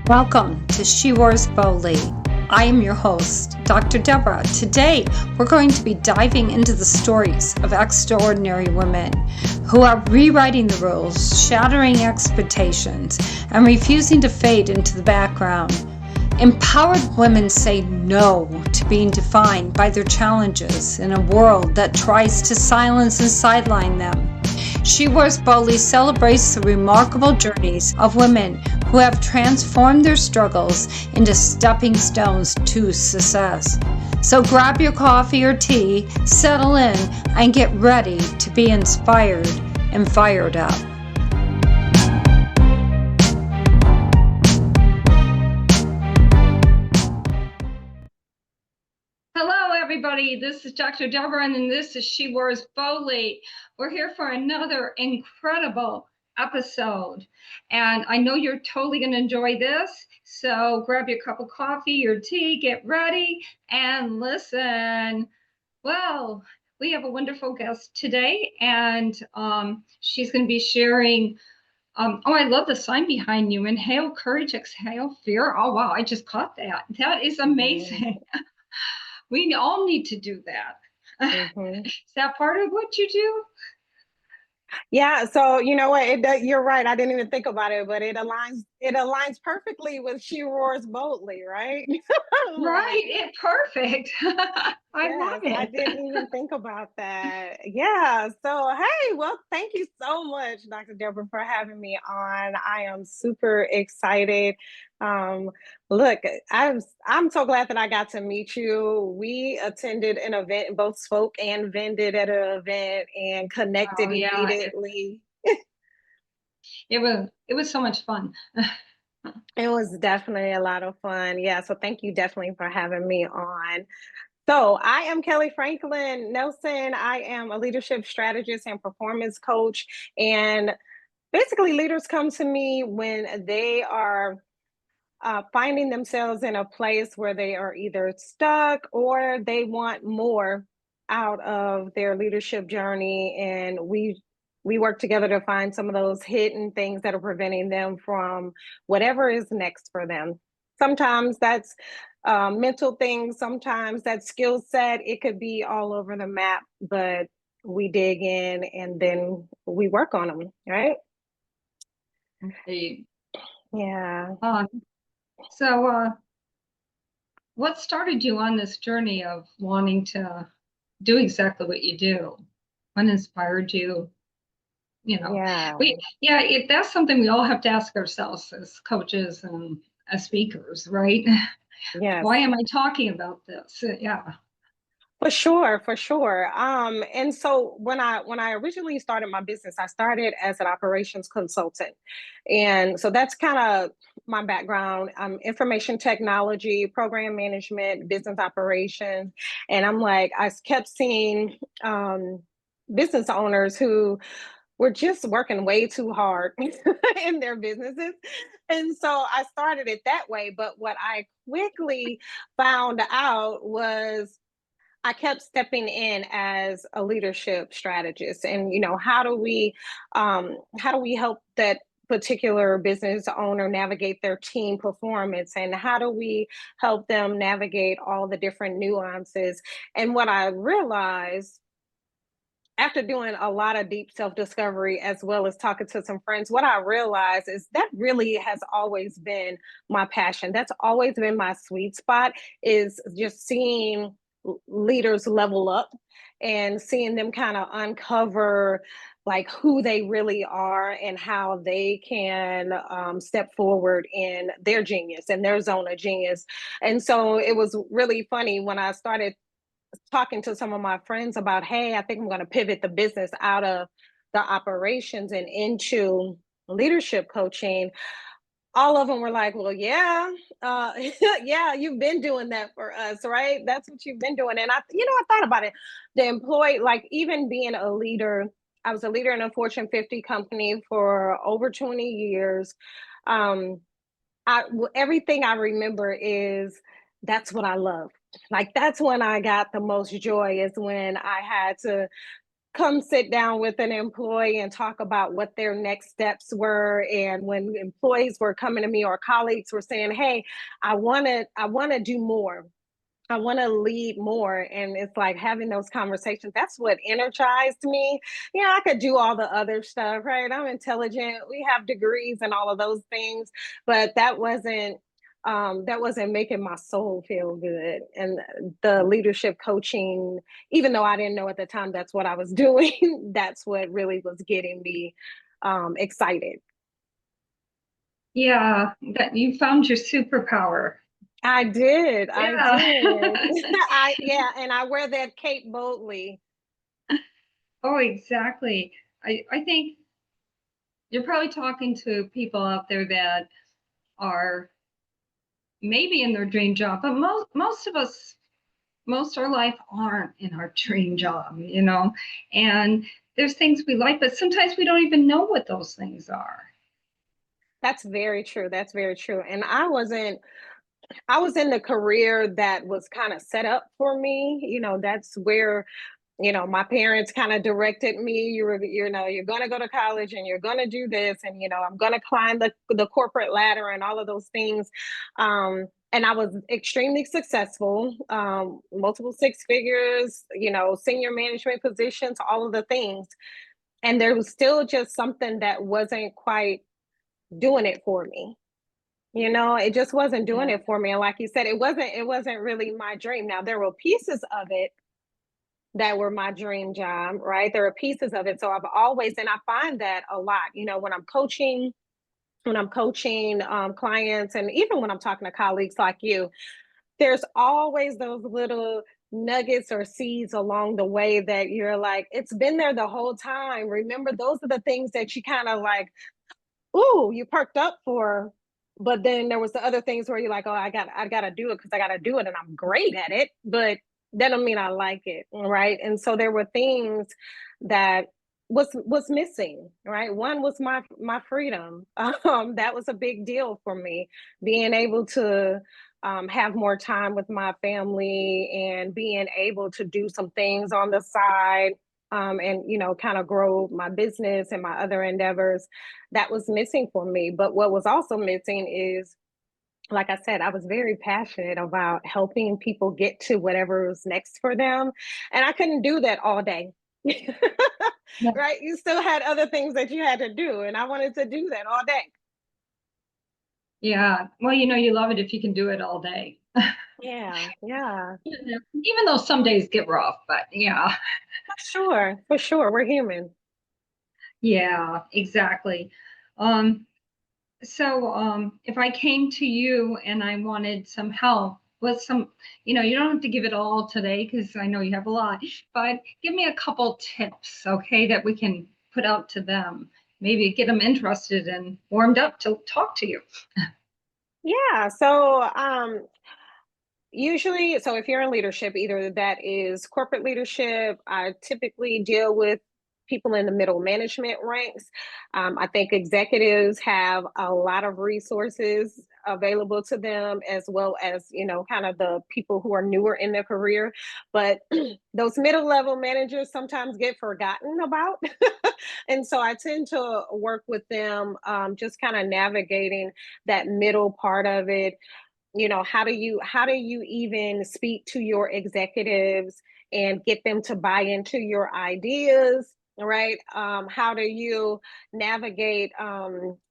Welcome to She Roars Boldly. I am your host, Dr. Deborah. Today, we're going to be diving into the stories of extraordinary women who are rewriting the rules, shattering expectations, and refusing to fade into the background. Empowered women say no to being defined by their challenges in a world that tries to silence and sideline them. She Roars Boldly celebrates the remarkable journeys of women who have transformed their struggles into stepping stones to success. So grab your coffee or tea, settle in, and get ready to be inspired and fired up. Hello, everybody. This is Dr. Deborah, and this is She Roars Boldly. We're here for another incredible episode, and I know you're totally going to enjoy this. So grab your cup of coffee, your tea, get ready, and listen. Well, we have a wonderful guest today, and she's going to be sharing. I love the sign behind you. Inhale courage, exhale fear. Oh, wow, I just caught that. That is amazing. We all need to do that. Mm-hmm. Is that part of what you do? Yeah, so you know what? You're right. I didn't even think about it, but it aligns perfectly with She Roars Boldly, right? Right, Like, perfect. I love yes, I it. didn't even think about that. Yeah. So, hey, well, thank you so much, Dr. Deborah, for having me on. I am super excited. Um, Look, I'm so glad that I got to meet you. We attended an event, both spoke and vended at an event and connected Oh yeah, immediately. it was so much fun. It was definitely a lot of fun. Yeah. So thank you definitely for having me on. So, I am Kelli Franklin Nelson. I am a leadership strategist and performance coach. And basically, leaders come to me when they are finding themselves in a place where they are either stuck or they want more out of their leadership journey. And we work together to find some of those hidden things that are preventing them from whatever is next for them. Sometimes that's mental things, sometimes that skill set, it could be all over the map, but we dig in and then we work on them, right? Okay. Yeah. Um, so, what started you on this journey of wanting to do exactly what you do? What inspired you? Yeah. That's something we all have to ask ourselves as coaches and as speakers, right? Yes. Why am I talking about this? Yeah. For sure, for sure. And so when I originally started my business, I started as an operations consultant, and so that's kind of my background: information technology, program management, business operations. And I'm like, kept seeing business owners who were just working way too hard in their businesses, and so I started it that way. But what I quickly found out was I kept stepping in as a leadership strategist, and how do we help that particular business owner navigate their team performance, and how do we help them navigate all the different nuances? And what I realized after doing a lot of deep self discovery as well as talking to some friends, what I realized is that really has always been my passion. That's always been my sweet spot, is just seeing leaders level up and seeing them kind of uncover like who they really are and how they can step forward in their genius and their zone of genius. And so it was really funny when I started talking to some of my friends about, hey, I think I'm going to pivot the business out of the operations and into leadership coaching. All of them were like, well, yeah, yeah, you've been doing that for us, right? That's what you've been doing. And I thought about it. The employee, like even being a leader, I was a leader in a Fortune 50 company for over 20 years. Um, everything I remember is that's what I love. Like that's when I got the most joy, is when I had to come sit down with an employee and talk about what their next steps were. And when employees were coming to me or colleagues were saying, hey, I want to do more, I want to lead more. And it's like having those conversations. That's what energized me. Yeah, I could do all the other stuff, right? I'm intelligent. We have degrees and all of those things, but that wasn't making my soul feel good. And the leadership coaching, even though I didn't know at the time that's what I was doing, that's what really was getting me excited. Yeah, that you found your superpower. I did. I Yeah. did. Yeah, and I wear that cape boldly. Oh, exactly. I think you're probably talking to people out there that are maybe in their dream job, but most of us, most our life aren't in our dream job, you know. And there's things we like, but sometimes we don't even know what those things are. That's very true. That's very true. And I was in the career that was kind of set up for me. That's where, my parents kind of directed me. You're going to go to college and you're going to do this. And, I'm going to climb the corporate ladder and all of those things. And I was extremely successful, multiple six figures, senior management positions, all of the things. And there was still just something that wasn't quite doing it for me. It just wasn't doing Yeah. it for me. And like you said, it wasn't really my dream. Now there were pieces of it that were my dream job, right? There are pieces of it. So I've always, and I find that a lot, when I'm coaching clients, and even when I'm talking to colleagues like you, there's always those little nuggets or seeds along the way that you're like, it's been there the whole time. Remember, those are the things that you kind of like, ooh, you perked up for. But then there was the other things where you're like, oh, I gotta do it because I gotta do it and I'm great at it. But that don't mean I like it. Right. And so there were things that was missing, right? One was my freedom. That was a big deal for me, being able to have more time with my family and being able to do some things on the side, and kind of grow my business and my other endeavors. That was missing for me. But what was also missing is, like I said, I was very passionate about helping people get to whatever was next for them. And I couldn't do that all day. Yeah. Right? You still had other things that you had to do. And I wanted to do that all day. Yeah. Well, you know, you love it if you can do it all day. Yeah. Yeah. Even though some days get rough, but yeah. For sure. For sure. We're human. Yeah, exactly. Um, so if I came to you and I wanted some help with some, you don't have to give it all today because I know you have a lot, but give me a couple tips, okay, that we can put out to them. Maybe get them interested and warmed up to talk to you. Yeah. So if you're in leadership, either that is corporate leadership, I typically deal with people in the middle management ranks. I think executives have a lot of resources available to them, as well as, kind of the people who are newer in their career. But those middle level managers sometimes get forgotten about. And so I tend to work with them, just kind of navigating that middle part of it. How do you even speak to your executives and get them to buy into your ideas, right? How do you navigate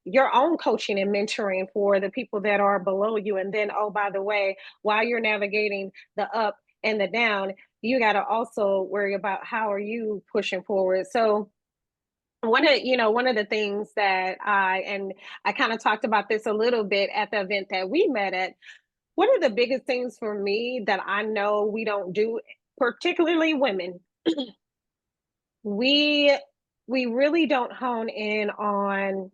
your own coaching and mentoring for the people that are below you? And then, oh, by the way, while you're navigating the up and the down, you got to also worry about how are you pushing forward. So one of the things that I kind of talked about this a little bit at the event that we met at. One of the biggest things for me that I know we don't do, particularly women, we we really don't hone in on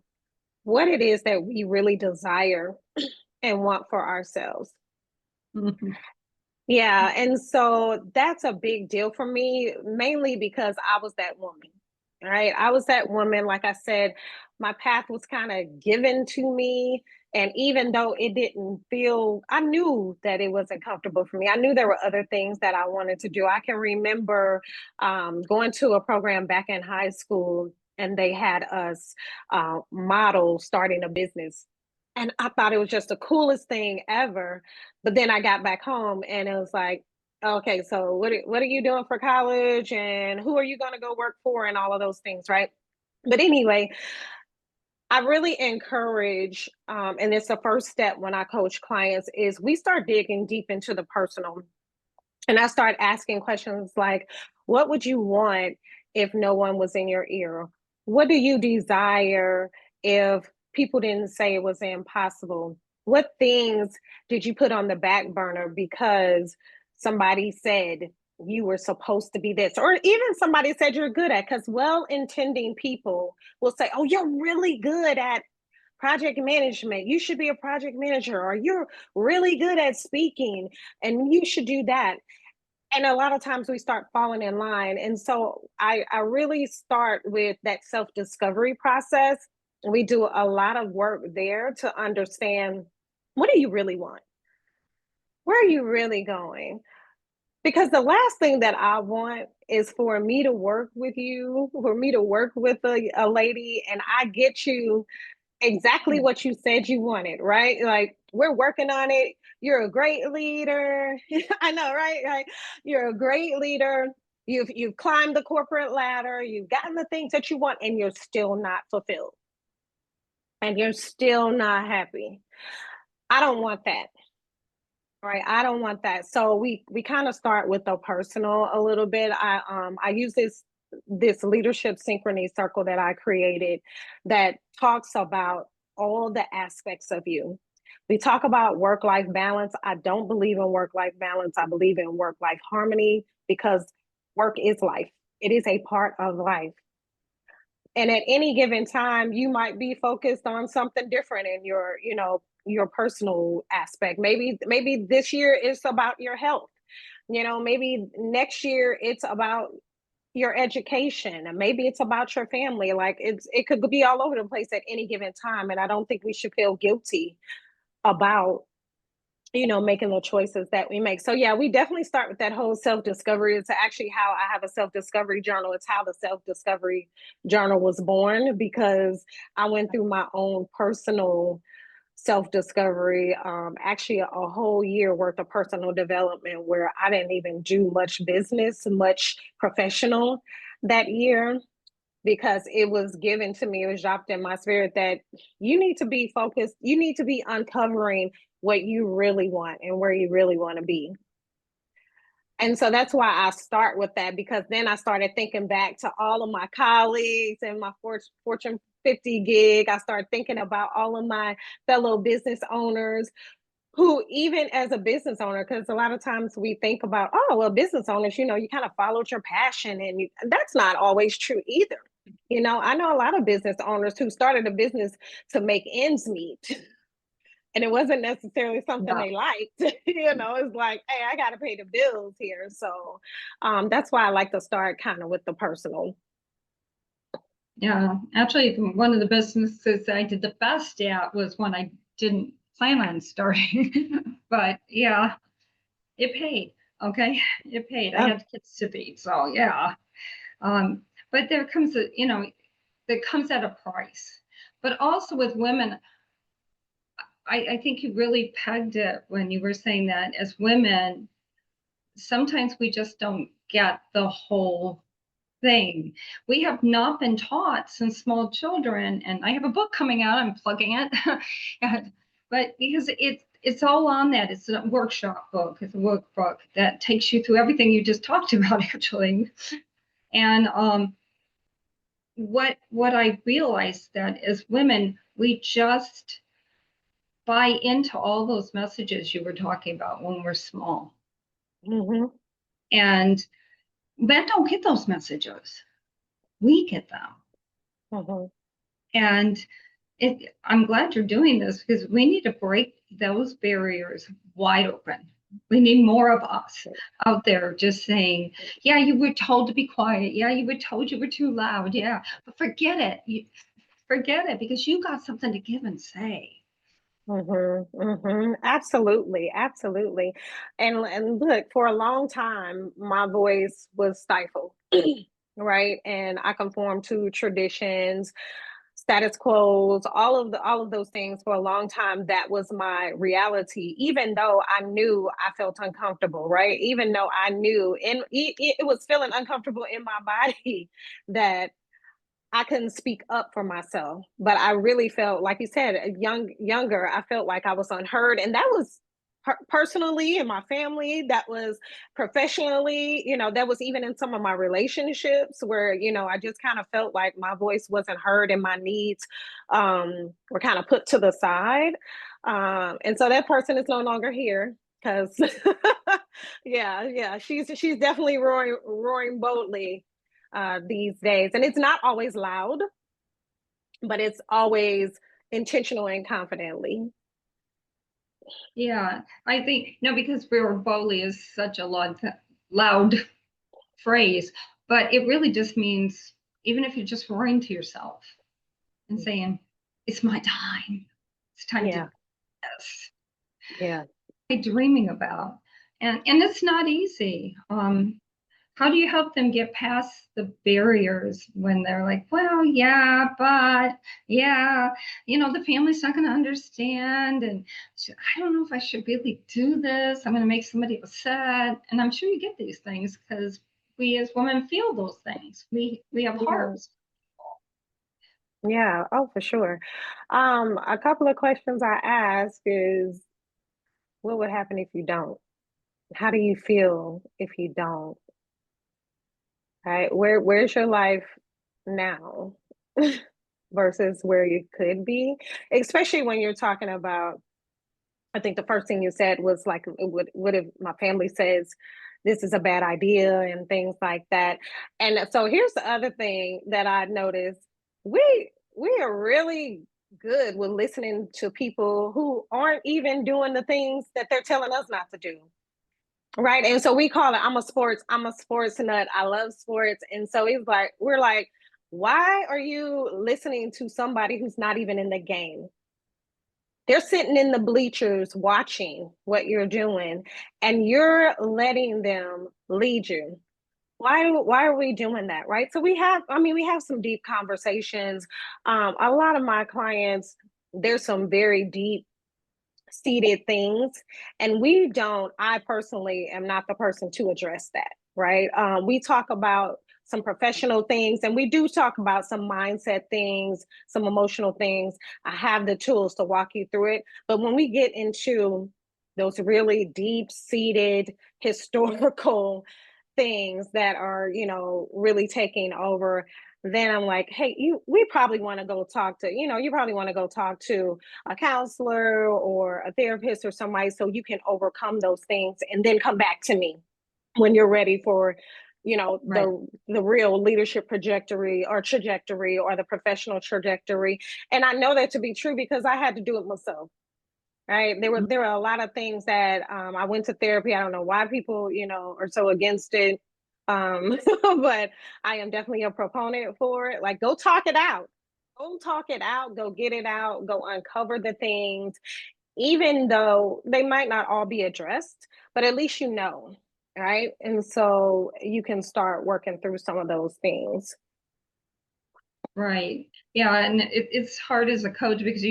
what it is that we really desire and want for ourselves. Mhm. Yeah, and so that's a big deal for me, mainly because I was that woman. Right? I was that woman, like I said, my path was kind of given to me, And even though it didn't feel, I knew that it wasn't comfortable for me. I knew there were other things that I wanted to do. I can remember going to a program back in high school, and they had us model starting a business. And I thought it was just the coolest thing ever. But then I got back home and it was like, okay, so what are you doing for college, and who are you going to go work for, and all of those things, right? But anyway, I really encourage, and it's the first step when I coach clients, is we start digging deep into the personal. And I start asking questions like, what would you want if no one was in your ear? What do you desire if people didn't say it was impossible? What things did you put on the back burner because somebody said you were supposed to be this? Or even somebody said you're good at, because well intending people will say, oh, you're really good at project management. You should be a project manager, or you're really good at speaking and you should do that. And a lot of times we start falling in line. And so I really start with that self-discovery process. We do a lot of work there to understand, what do you really want? Where are you really going? Because the last thing that I want is for me to work with you, for me to work with a lady, and I get you exactly what you said you wanted, right? Like, we're working on it. You're a great leader. I know, right? Right. You're a great leader. You've climbed the corporate ladder. You've gotten the things that you want, and you're still not fulfilled, and you're still not happy. I don't want that. Right. I don't want that. So we kind of start with the personal a little bit. I use this leadership synchrony circle that I created that talks about all the aspects of you. We talk about work-life balance. I don't believe in work-life balance. I believe in work-life harmony, because work is life. It is a part of life. And at any given time, you might be focused on something different in your personal aspect. Maybe this year it's about your health. Maybe next year it's about your education, and maybe it's about your family. Like, it could be all over the place at any given time, and I don't think we should feel guilty about making the choices that we make. So yeah, we definitely start with that whole self-discovery. It's actually how I have a self-discovery journal. It's how the self-discovery journal was born, because I went through my own personal self-discovery, actually a whole year worth of personal development, where I didn't even do much business, much professional that year, because it was given to me, it was dropped in my spirit that you need to be focused, you need to be uncovering what you really want and where you really want to be. And so that's why I start with that, because then I started thinking back to all of my colleagues and my Fortune 50 gig. I started thinking about all of my fellow business owners who, even as a business owner, because a lot of times we think about, oh, well, business owners, you kind of followed your passion, and that's not always true either. I know a lot of business owners who started a business to make ends meet. And it wasn't necessarily something they liked. It's like, hey, I got to pay the bills here. So that's why I like to start kind of with the personal. Yeah, actually, one of the businesses I did the best at was one I didn't plan on starting. But yeah, it paid. Okay, it paid. I had kids to feed, so yeah. But there comes that comes at a price. But also with women, I think you really pegged it when you were saying that as women, sometimes we just don't get the whole thing. We have not been taught since small children, and I have a book coming out, I'm plugging it. But because it's all on that. It's a workshop book, it's a workbook that takes you through everything you just talked about, actually. And what I realized that as women, we just buy into all those messages you were talking about when we're small. Mm-hmm. And men don't get those messages. We get them. Mm-hmm. And I'm glad you're doing this, because we need to break those barriers wide open. We need more of us out there just saying, yeah, you were told to be quiet. Yeah, you were told you were too loud. Yeah, but forget it. Forget it, because you got something to give and say. Absolutely, absolutely. And look, for a long time, my voice was stifled, right? And I conformed to traditions, status quos, all of those things for a long time. That was my reality, even though I knew I felt uncomfortable, right? Even though I knew, and it was feeling uncomfortable in my body that I couldn't speak up for myself, but I really felt, like you said, younger. I felt like I was unheard, and that was personally in my family. That was professionally. That was even in some of my relationships where I just kind of felt like my voice wasn't heard and my needs were kind of put to the side. And so that person is no longer here because, yeah, she's definitely roaring boldly these days. And it's not always loud, but it's always intentional and confidently. Yeah, I think no, because Vera Bowley is such a loud phrase, but it really just means even if you're just roaring to yourself and saying, "It's my time. It's time to do Yeah, this." yeah. Dreaming about, and it's not easy. How do you help them get past the barriers when they're like, well, yeah, but yeah, the family's not going to understand, and I don't know if I should really do this. I'm going to make somebody upset, and I'm sure you get these things because we as women feel those things. We have Yeah, hearts. yeah. Oh, for sure. A couple of questions I ask is, what would happen if you don't? How do you feel if you don't? Right? Where's your life now versus where you could be? Especially when you're talking about, I think the first thing you said was like, what if my family says this is a bad idea and things like that? And so here's the other thing that I noticed: we are really good with listening to people who aren't even doing the things that they're telling us not to do. Right. And so we call it, I'm a sports nut. I love sports. And so it's like, we're like, why are you listening to somebody who's not even in the game? They're sitting in the bleachers watching what you're doing, and you're letting them lead you. Why are we doing that? Right. So we have some deep conversations. A lot of my clients, there's some very deep seated things, and I personally am not the person to address that. Right. We talk about some professional things, and we do talk about some mindset things, some emotional things. I have the tools to walk you through it, but when we get into those really deep seated historical things that are really taking over, then I'm like, hey, we probably want to go talk to, you probably want to go talk to a counselor or a therapist or somebody, so you can overcome those things and then come back to me when you're ready for Right. the real leadership trajectory or the professional trajectory. And I know that to be true because I had to do it myself. Right. There were a lot of things that I went to therapy. I don't know why people, are so against it. But I am definitely a proponent for it. Like, go talk it out. Go talk it out. Go get it out. Go uncover the things, even though they might not all be addressed, but at least right? And so you can start working through some of those things. Right. Yeah, and it's hard as a coach because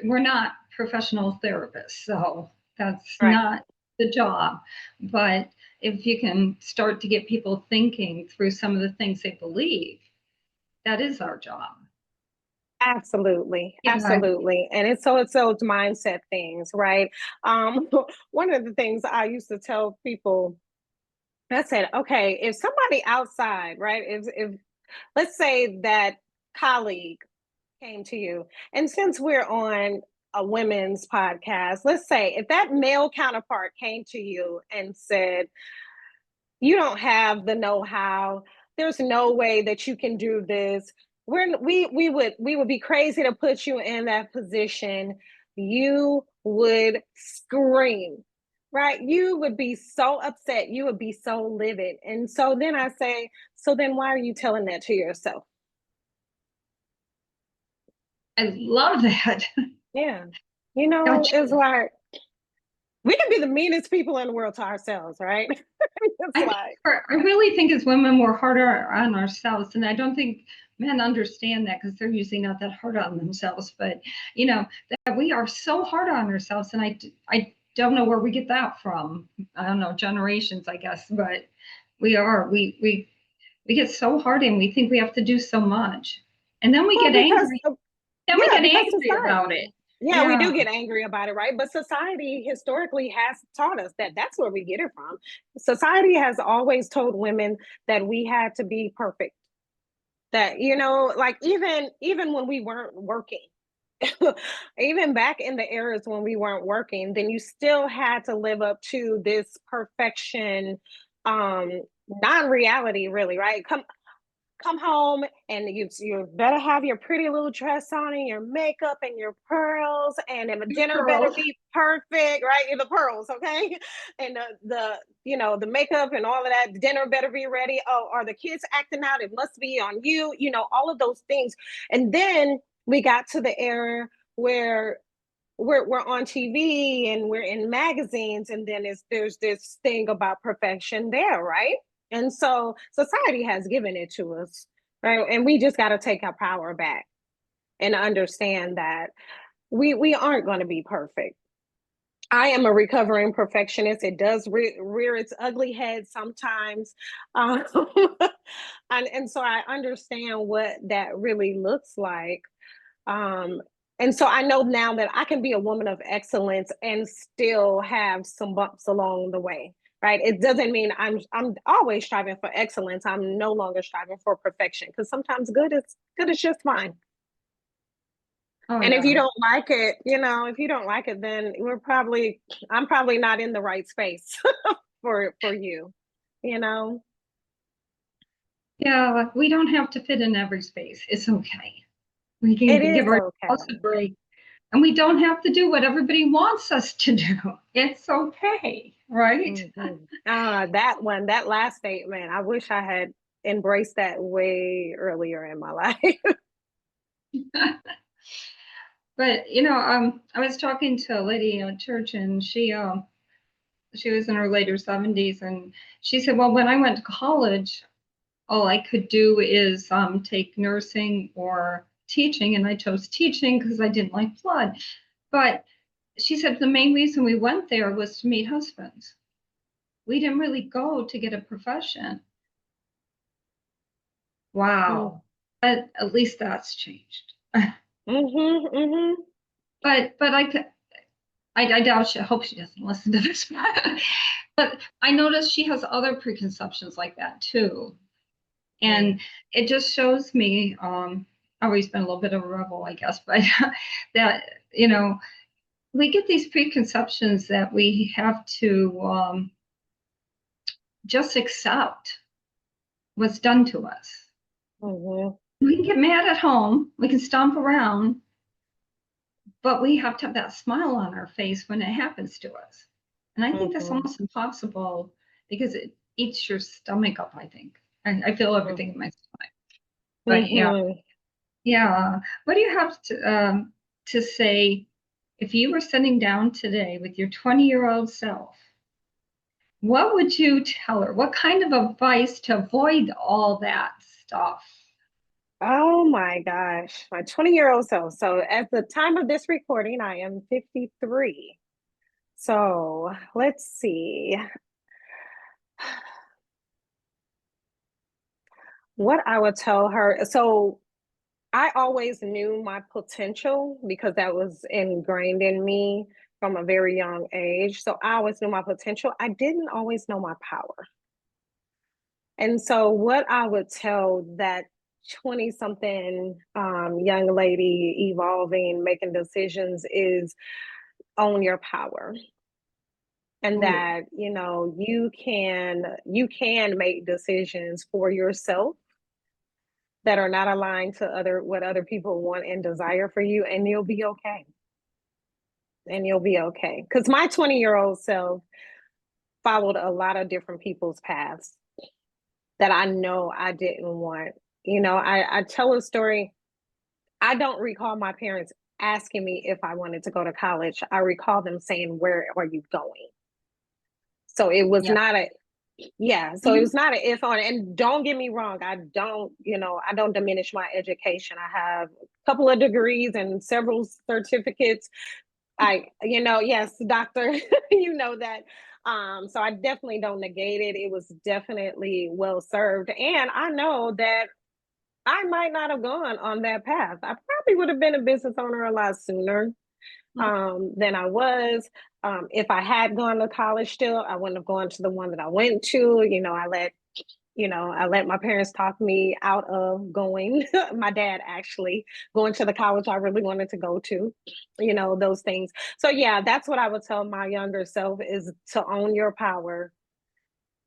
we're not professional therapists, so that's Right. not the job. But if you can start to get people thinking through some of the things they believe, that is our job. Absolutely, Yeah. absolutely. And it's those mindset things, right? One of the things I used to tell people, I said, okay, if somebody outside, right, if let's say that colleague came to you, and since we're on a women's podcast, let's say if that male counterpart came to you and said, you don't have the know-how, there's no way that you can do this, we would be crazy to put you in that position. You would scream, right? You would be so upset, you would be so livid. And so then I say, so then why are you telling that to yourself? I love that. Yeah, It's Gotcha. like we can be the meanest people in the world to ourselves, right? It's I think like, I really think as women we're harder on ourselves, and I don't think men understand that because they're usually not that hard on themselves. But you know that we are so hard on ourselves, and I don't know where we get that from. I don't know, generations, I guess, but we get so hard and we think we have to do so much, and then we well, get because angry. Then we yeah, get because angry about society. it. Yeah, we Yeah. do get angry about it, right? But society historically has taught us that that's where we get it from. Society has always told women that we had to be perfect. That, like even when we weren't working, even back in the eras when we weren't working, then you still had to live up to this perfection, um non-reality, really, right? Come home and you better have your pretty little dress on and your makeup and your pearls, and the Your dinner better pearls. be perfect, right? And the pearls, okay? And the makeup and all of that. Dinner better be ready. Oh, are the kids acting out? It must be on you. All of those things. And then we got to the era where we're on TV and we're in magazines, and then there's this thing about perfection there, right? And so society has given it to us, right? And we just got to take our power back and understand that we aren't going to be perfect. I am a recovering perfectionist. It does rear its ugly head sometimes. Um, and so I understand what that really looks like. um, and so I know now that I can be a woman of excellence and still have some bumps along the way. Right. It doesn't mean I'm always striving for excellence. I'm no longer striving for perfection, because sometimes good is just fine. Oh And if you yeah. don't like it, if you don't like it, then I'm probably not in the right space for you, you know. Yeah, like, we don't have to fit in every space. It's okay. We can It give is ourselves a okay. break. And we don't have to do what everybody wants us to do. It's okay, right? That last statement, I wish I had embraced that way earlier in my life. But I was talking to a lady at church, and she was in her later 70s, and she said, "Well, when I went to college, all I could do is take nursing or teaching, and I chose teaching because I didn't like blood." But she said the main reason we went there was to meet husbands. We didn't really go to get a profession. Mm. Wow. At least that's changed. Mhm. Mhm. But I doubt she, I hope she doesn't listen to this. But I noticed she has other preconceptions like that too. Mm. And it just shows me, I've always been a little bit of a rebel, I guess, but that, you know, we get these preconceptions that we have to just accept what's done to us. Mhm. We can get mad at home, we can stomp around, but we have to have that smile on our face when it happens to us. And I think that's Mhm. almost impossible because it eats your stomach up, I think. I feel everything in my stomach. But yeah, Mhm. yeah. What do you have to say if you were sitting down today with your 20-year-old self? What would you tell her? What kind of advice to avoid all that stuff? Oh my gosh, my 20-year-old self. So at the time of this recording, I am 53. So let's see what I would tell her. So I always knew my potential because that was ingrained in me from a very young age. So I always knew my potential. I didn't always know my power. And so, what I would tell that 20 something young lady evolving, making decisions is own your power. And Ooh, that you can make decisions for yourself that are not aligned to other what other people want and desire for you, and you'll be okay. And you'll be okay. Because my 20-year-old self followed a lot of different people's paths that I know I didn't want. I tell a story. I don't recall my parents asking me if I wanted to go to college, I recall them saying, "Where are you going?" So it was Yeah. not a yeah, so it Mhm. was not an if on. And don't get me wrong, I don't diminish my education. I have a couple of degrees and several certificates. Yes, doctor, you know that. So I definitely don't negate it. It was definitely well served. And I know that I might not have gone on that path. I probably would have been a business owner a lot sooner than I was. If I had gone to college still, I wouldn't have gone to the one that I went to. I let my parents talk me out of going. My dad actually going to the college I really wanted to go to, those things. So yeah, that's what I would tell my younger self is to own your power,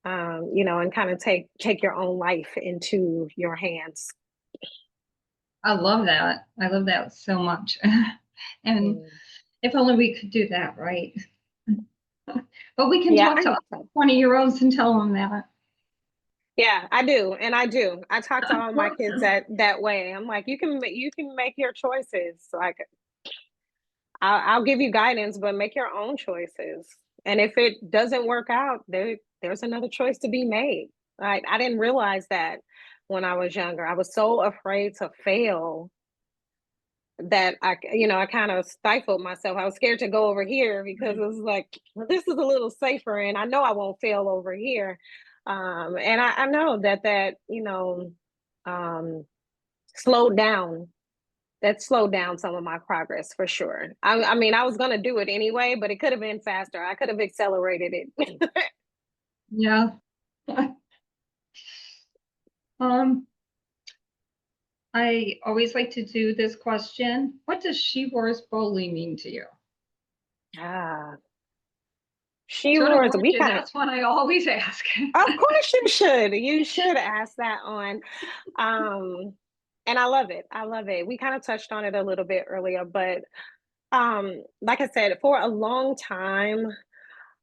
and kind of take your own life into your hands. I love that. I love that so much. And Mm. if only we could do that, right? But we can Yeah, talk I to hope other so. 20-year-olds and tell them that. Yeah, I do, and I do. I talk to all my kids that way. I'm like, you can make your choices. Like, I'll give you guidance, but make your own choices. And if it doesn't work out, there's another choice to be made. Right? I didn't realize that when I was younger. I was so afraid to fail that I kind of stifled myself. I was scared to go over here because it was like, well, this is a little safer, and I know I won't fail over here. And I know that um, slowed down. That slowed down some of my progress for sure. I mean, I was gonna do it anyway, but it could have been faster. I could have accelerated it. Yeah. Um, I always like to do this question. What does she wears boldly mean to you? Ah, she Should have was. warned We you. kind of. That's what I always ask. Of course, you should. You should ask that on. Um, and I love it. I love it. We kind of touched on it a little bit earlier, but like I said, for a long time,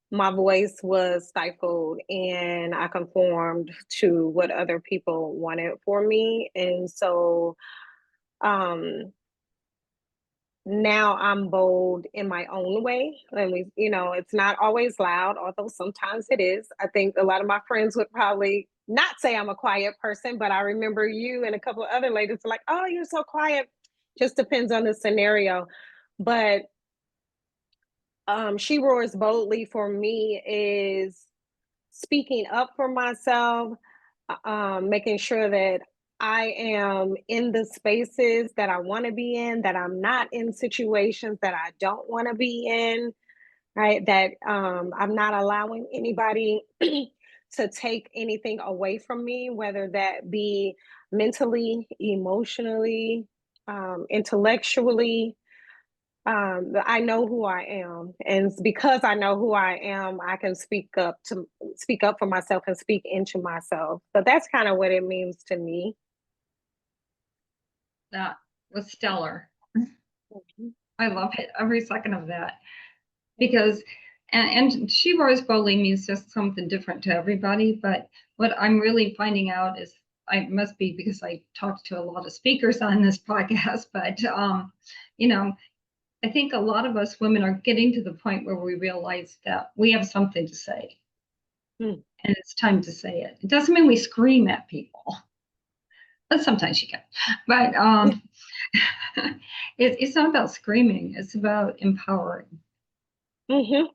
my voice was stifled and I conformed to what other people wanted for me. And so um now I'm bold in my own way. And it's not always loud, although sometimes it is. I think a lot of my friends would probably not say I'm a quiet person, but I remember you and a couple of other ladies were like, "Oh, you're so quiet." Just depends on the scenario. But she roars boldly for me is speaking up for myself, making sure that I am in the spaces that I want to be in, that I'm not in situations that I don't want to be in, right? That I'm not allowing anybody to take anything away from me, whether that be mentally, emotionally, intellectually. I know who I am, and because I know who I am, I can speak up for myself and speak into myself. So that's kind of what it means to me. That was stellar. Mhm. I love it, every second of that. Because, and she wears boldly means just something different to everybody. But what I'm really finding out is I must be because I talked to a lot of speakers on this podcast, but you know, I think a lot of us women are getting to the point where we realize that we have something to say Mm. and it's time to say it. It doesn't mean we scream at people, but sometimes you can. But it's not about screaming, it's about empowering, Mhm.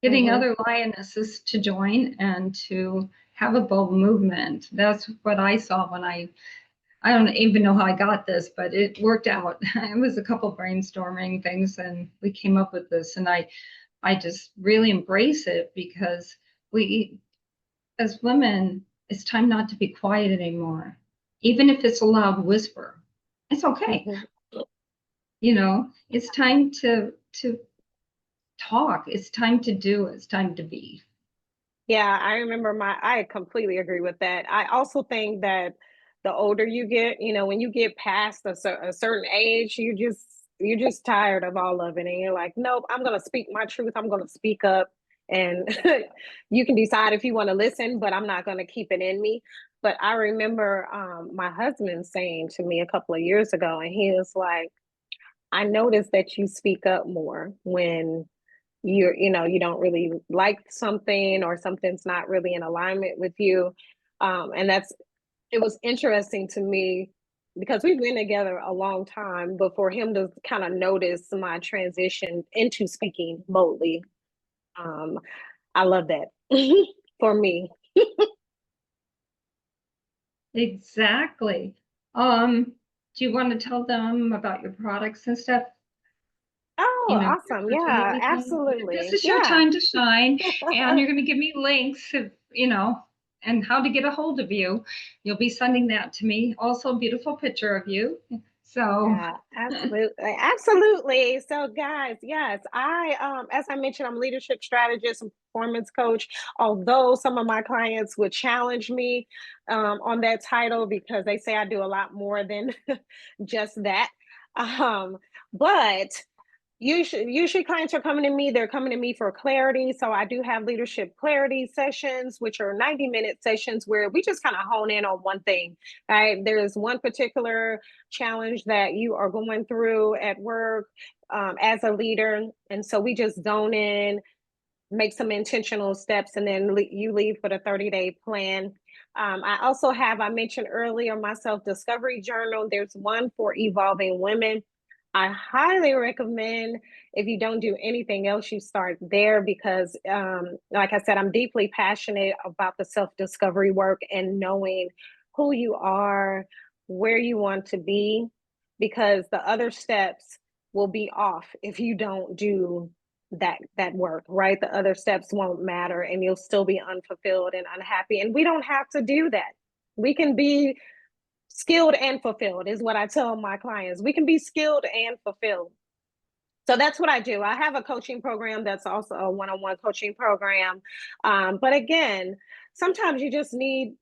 getting Mhm. other lionesses to join and to have a bold movement. That's what I saw when I don't even know how I got this, but it worked out. It was a couple brainstorming things and we came up with this, and I just really embrace it because we, as women, it's time not to be quiet anymore. Even if it's a loud whisper, it's okay. Mhm. It's time to talk. It's time to do. It's time to be. Yeah, I completely agree with that. I also think that the older you get, when you get past a certain age, you're just tired of all of it, and you're like, nope, I'm gonna speak my truth. I'm gonna speak up, and you can decide if you want to listen, but I'm not gonna keep it in me. But I remember my husband saying to me a couple of years ago, and he was like, I notice that you speak up more when you don't really like something or something's not really in alignment with you. And it was interesting to me because we've been together a long time, but for him to kind of notice my transition into speaking boldly, um, I love that for me. Exactly. Do you want to tell them about your products and stuff? Oh, Your awesome. Yeah, fertility thing. This absolutely. is your Yeah. time to shine, and you're going to give me links of, and how to get a hold of you. You'll be sending that to me. Also, a beautiful picture of you. So, Yeah, absolutely. Absolutely. So guys, yes, as I mentioned, I'm a leadership strategist and performance coach. Although some of my clients would challenge me on that title because they say I do a lot more than just that. Um, but usually clients are coming to me, they're coming to me for clarity. So I do have leadership clarity sessions, which are 90-minute sessions where we just kind of hone in on one thing. Right, there is one particular challenge that you are going through at work as a leader, and so we just zone in, make some intentional steps, and then you leave with a 30-day plan. I also have, I mentioned earlier, my self discovery journal. There's one for evolving women. I highly recommend, if you don't do anything else, you start there because, like I said, I'm deeply passionate about the self discovery work and knowing who you are, where you want to be, because the other steps will be off if you don't do that work, right? The other steps won't matter and you'll still be unfulfilled and unhappy. And we don't have to do that. We can be skilled and fulfilled, is what I tell my clients. We can be skilled and fulfilled. So that's what I do. I have a coaching program that's also a one-on-one coaching program. But again, sometimes you just need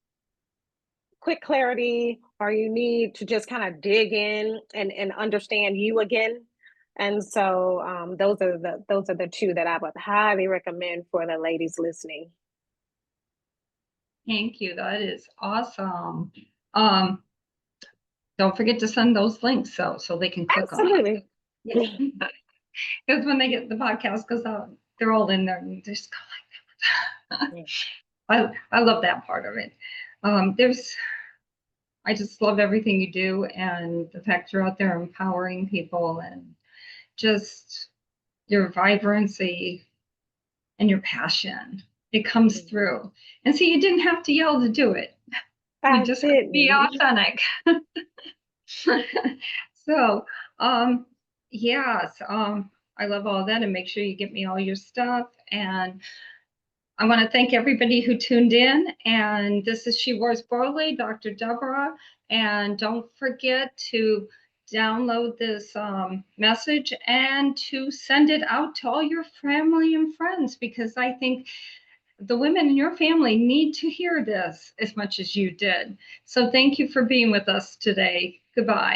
quick clarity, or you need to just kind of dig in and understand you again. And so those are the two that I would highly recommend for the ladies listening. thank you. That is awesome. Um, don't forget to send those links so they can click on them. Absolutely. Yeah. Because when they get the podcast goes out, they're all in there and just go like that. Yeah. I love that part of it. There's I just love everything you do and the fact you're out there empowering people and just your vibrancy and your passion. It comes through. And see, you didn't have to yell to do it. You I just have to be didn't. authentic. So, um, yes, I love all that and make sure you get me all your stuff. And I want to thank everybody who tuned in. And this is She Wears Boldly, Dr. Deborah. And don't forget to download this message and to send it out to all your family and friends because I think the women in your family need to hear this as much as you did. So thank you for being with us today. Goodbye.